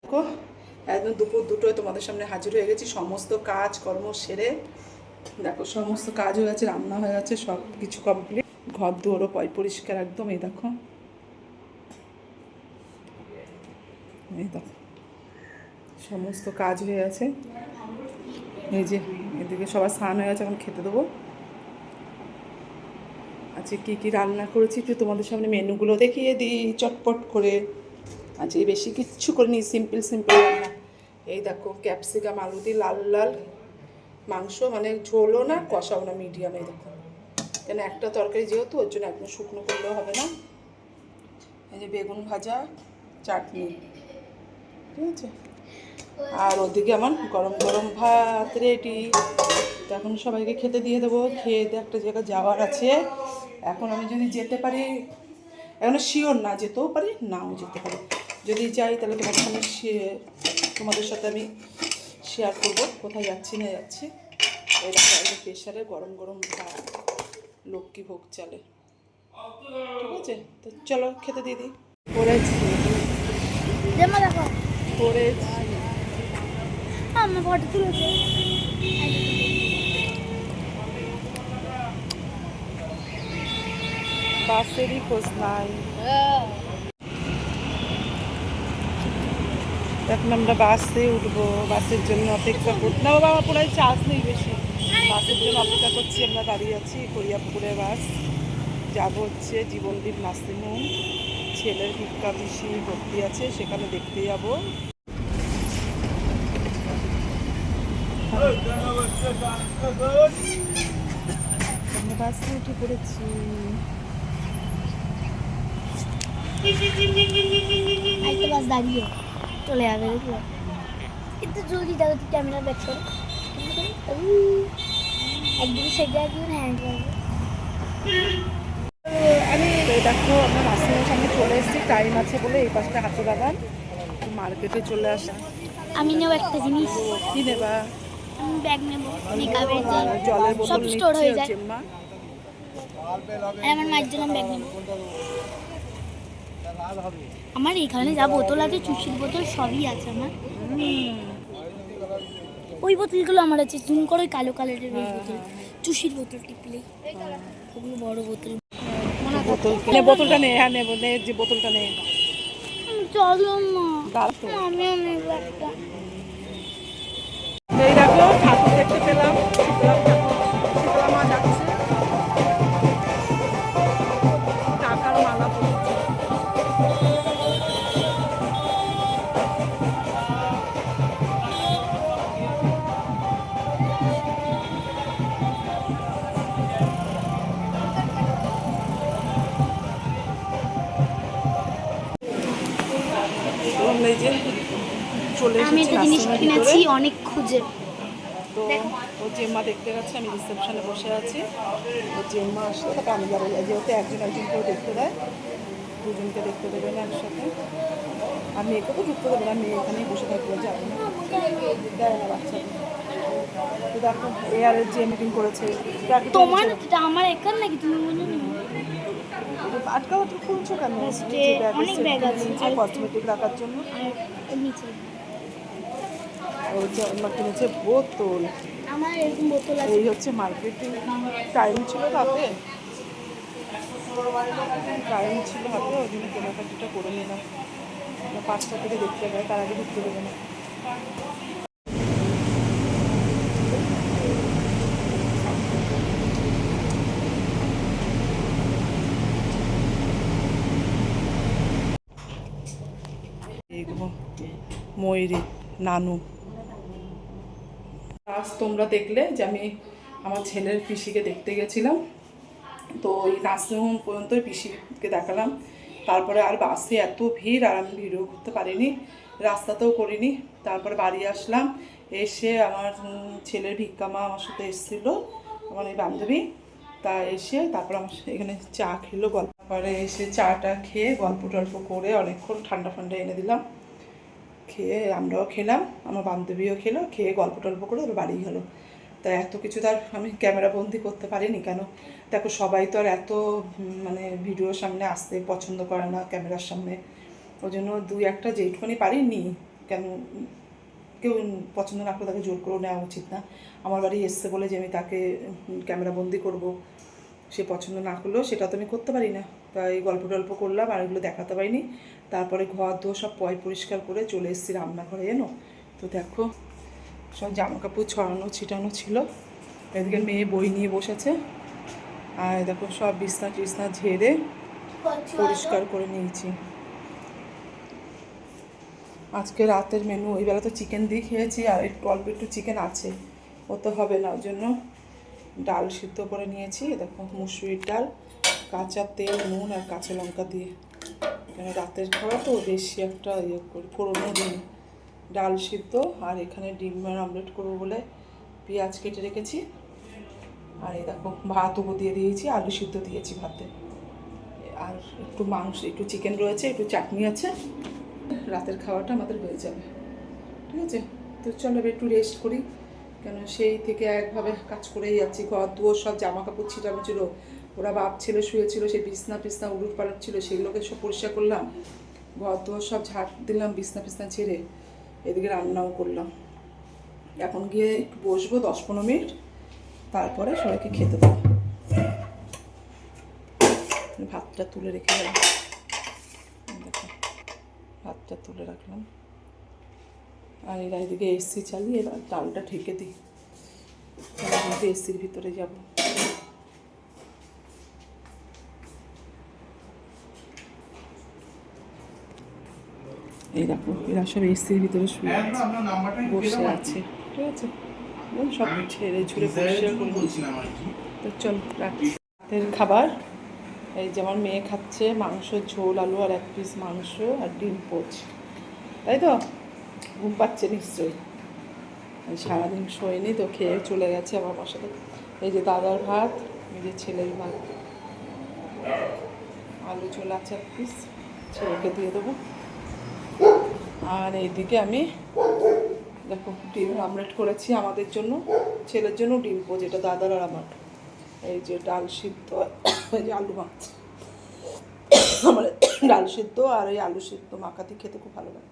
দেখো একদম দুপুর দুটোয় তোমাদের সামনে হাজির হয়ে গেছি, সমস্ত কাজ কর্ম সেরে। দেখো সমস্ত কাজ হয়ে গেছে, রান্না হয়ে গেছে, সব কিছু কমপ্লিট। ঘর দুয়ারও পরিষ্কার একদম। এই দেখো, এই দেখো সমস্ত কাজ হয়ে গেছে। এই যে এদিকে সবার স্নান হয়ে গেছে, এখন খেতে দেবো। আজকে কী কী রান্না করেছি একটু তোমাদের সামনে মেনুগুলো দেখিয়ে দিই চটপট করে। আজকে বেশি কিচ্ছু করিনি, সিম্পল রান্না। এই দেখো ক্যাপসিকাম আলু দিয়ে লাল লাল মাংস, মানে ঝোলও না কষাও না, মিডিয়াম। এই দেখো, কেন একটা তরকারি যেহেতু ওর জন্য একদম শুকনো করলেও হবে না। এই যে বেগুন ভাজা, চাটনি, ঠিক আছে। আর ওদিকে আমার গরম গরম ভাত রেডি। তো এখন সবাইকে খেতে দিয়ে দেবো। খেয়ে দিয়ে একটা জায়গায় যাওয়ার আছে। এখন আমি যদি যেতে পারি, এখন শিওর না, যেতেও পারি নাও যেতে পারি। যদি যাই তাহলে তোমাদের সামনে তোমাদের সাথে আমি শেয়ার করবো কোথায় যাচ্ছি না যাচ্ছি। এরকম প্রেশারে গরম গরম ভাত, লক্ষ্মী ভোগ চালে, ঠিক আছে। তো চলো খেতে দিয়ে দিই। করেছি করেছি আমি ফটো তুলেছি। বাসেরই খোঁজ নাই। এখন আমরা বাসে উঠবো, বাসের জন্য অপেক্ষা করছি। না বাবা, আমার পুরো চার্জ নেই বেশি। বাসের জন্য অপেক্ষা করছি, আমরা দাঁড়িয়ে আছি। করিয়াপুকুরের বাস যাবো হচ্ছে জীবনদীপ নার্সিংহোম। ছেলের ভিক্ষা পিসি ভর্তি আছে, সেখানে দেখতে যাবো। আমরা বাসে উঠে পড়েছি। আরেকটা বাস দাঁড়িয়ে চলে যাবে, দেখলো। কিন্তু জলদি দেখো, তুই ক্যামেরা ব্যাক করো। একদিন সেটা একদিন হ্যান্ড করবে। আমি দেখো, আমরা নার্সিংহোমের সামনে চলে এসেছি, টাইম আছে বলে। এই পাশটা হাতিবাগান, মার্কেটে চলে আসা। আমি নেব একটা জিনিস। কি নেবা? আমি ব্যাগ নেব, মেকআপের জলের যে সব বোতল স্টোর নিচ্ছে হয়ে যায়। জেম্মা। আর আমার মায়ের জন্য ব্যাগ নেব। আমার এখানে যা বোতল আছে, চুষির বোতল সবই আছে আমার। ওই বোতলগুলো আমার আছে, জুম করে কালো কালারের ওই বোতল, চুষির বোতল টিপলেই ওগুলো বড় বোতল। বোতলটা নে, হ্যাঁ নেবো, নে যে বোতলটা নে। চলো না, দাও তো। আমিও নেব একটা। এই দেখো ঠাকুর দেখতে পেলাম, শীতলা মা যাচ্ছে, টাকার মালা পড়েছে। এই যে চলে আমি এসেছি একটা জিনিস নার্সিংহোমের কিনেছি ভিতরে। অনেক খুঁজে। তো ও জেম্মা দেখতে গেছে, আমি রিসেপশনে বসে আছি। ও জেম্মা আসলে তাকে আমি যাবো, যেহেতু একজন একজনকেও দেখতে দেয়, দুজনকে দেখতে দেবে না একসাথে। আর মেয়েকে তো ঢুকতে দেবে না, মেয়ে এখানেই বসে থাকবে, যাবে না, দেয় না বাচ্চাকে। তো দেখো এয়ারের যে মিটিং করেছে, তোমার আমার একার নাকি, তুমি বলো না। আটকাও তো খুলছো কেন? অনেক ব্যাগ আছে, কসমেটিক রাখার জন্য। আর নিচে ও জেম্মা কিনেছে বোতল। আমার এরকম বোতল আছে। এই হচ্ছে মার্কেটিং। টাইম ছিল হাতে, টাইম ছিল হাতে, ওই জন্য কেনাকাটিটা করে নিলাম। 5টা থেকে দেখতে পাই, তার আগে ঢুকতে দেবে না। এইগুলো ময়ূরী নানু। আজ তোমরা দেখলে যে আমি আমার ছেলের পিসিকে দেখতে গেছিলাম। তো ওই নার্সিংহোম পর্যন্তই পিসিকে দেখালাম। তারপরে আর বাসে এত ভিড়, আর আমি ভিডিও করতে পারিনি, রাস্তাতেও করিনি। তারপরে বাড়ি আসলাম, এসে আমার ছেলের ভিক্ষা মা আমার সাথে এসেছিলো, আমার এই বান্ধবী। তা এসে তারপর আমার এখানে চা খেলো, গল্প করে। এসে চাটা খেয়ে গল্প টল্প করে অনেকক্ষণ ঠান্ডা ঠান্ডা এনে দিলাম। খেয়ে আমরাও খেলাম, আমার বান্ধবীও খেলো, খেয়ে গল্প টল্প করে ওর বাড়ি গেলো। তা এত কিছু তার আমি ক্যামেরা বন্দি করতে পারিনি। কেন দেখো, সবাই তো আর এত মানে ভিডিওর সামনে আসতে পছন্দ করে না, ক্যামেরার সামনে। ওই জন্য 2-1টা যেইটুকুনি পারি নিই। কেন কেউ পছন্দ না করে তাকে জোর করেও নেওয়া উচিত না। আমার বাড়ি এসছে বলে যে আমি তাকে ক্যামেরাবন্দি করব, সে পছন্দ না করলেও সেটা তো আমি করতে পারি না। তাই গল্প টল্প করলাম আর এগুলো দেখাতে পারিনি। তারপরে ঘর দোর সব পরিষ্কার করে চলে এসেছি রান্নাঘরে এনো। তো দেখো সব জামা কাপড় ছড়ানো ছিটানো ছিল। এদিকে মেয়ে বই নিয়ে বসেছে, আর দেখো সব বিছনা টিছনা ঝেড়ে পরিষ্কার করে নিয়েছি। আজকে রাতের মেনু ওই বেলা তো চিকেন দিয়ে খেয়েছি, আর একটু অল্প একটু চিকেন আছে, ও তো হবে না, ওই জন্য ডাল সিদ্ধ করে নিয়েছি। দেখো মুসুরির ডাল, কাঁচা তেল, নুন আর কাঁচা লঙ্কা দিয়ে, কেন রাতের খাওয়া তো বেশি একটা ইয়ে করি, ফোড়নও দিন। ডাল সিদ্ধ, আর এখানে ডিমের অমলেট করবো বলে পেঁয়াজ কেটে রেখেছি। আর এই দেখো ভাতও দিয়ে দিয়েছি, আলু সিদ্ধ দিয়েছি ভাতে, আর একটু মাংস, একটু চিকেন রয়েছে, একটু চাটনি আছে। রাতের খাওয়াটা আমাদের হয়ে যাবে, ঠিক আছে। তো চলো একটু রেস্ট করি, কেন সেই থেকে একভাবে কাজ করেই যাচ্ছি। ঘর দুয়ার সব জামা কাপড় ছিটানো ছিল, ওরা বাপ ছেলে শুয়েছিল, সেই বিছনা উলুট পালট ছিল, সেগুলোকে সব পরিষ্কার করলাম। ঘর দুয়ার সব ঝাড় দিলাম, বিছনা ছেড়ে এদিকে রান্নাও করলাম। এখন গিয়ে একটু বসবো 10-15 মিনিট, তারপরে সবাইকে খেতে দেবো। ভাতটা তুলে রেখে গেলাম, দেখো ভাতটা তুলে রাখলাম। আর এরা এদিকে এসি চালিয়ে এবার ডালটা ঢেকে দিই, তাহলে এসির ভিতরে যাব। এই দেখো এরা সব এসির ভিতরে শুয়ে আছে, বসে আছে, ঠিক আছে। সব ছেড়ে ঝুড়ে পরিষ্কার করে দিয়েছি। তো চল রাতের খাবার, এই যে আমার মেয়ে খাচ্ছে মাংস ঝোল, আলু আর 1 পিস মাংস আর ডিম পোচ, তাই তো? ঘুম পাচ্ছে নিশ্চয়ই, সারাদিন শোয়নি তো, খেয়ে চলে গেছে আবার আমার সাথে। এই যে দাদার ভাত, নিজের ছেলের ভাত, আলু ঝোল আছে 1 পিস, ছেলেকে দিয়ে দেবো। আর এইদিকে আমি দেখো ডিম আমলেট করেছি আমাদের জন্য, ছেলের জন্য ডিম পোচ, এটা দাদার আর আমার। এই যে ডাল সিদ্ধ, এই যে আলু মাছ, আমার ডাল সিদ্ধ আর এই আলু সিদ্ধ মাখাতে খেতে খুব ভালো লাগে।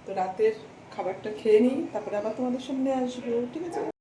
তো রাতের খাবারটা খেয়ে নিই, তারপরে আবার তোমাদের সামনে আসবো, ঠিক আছে।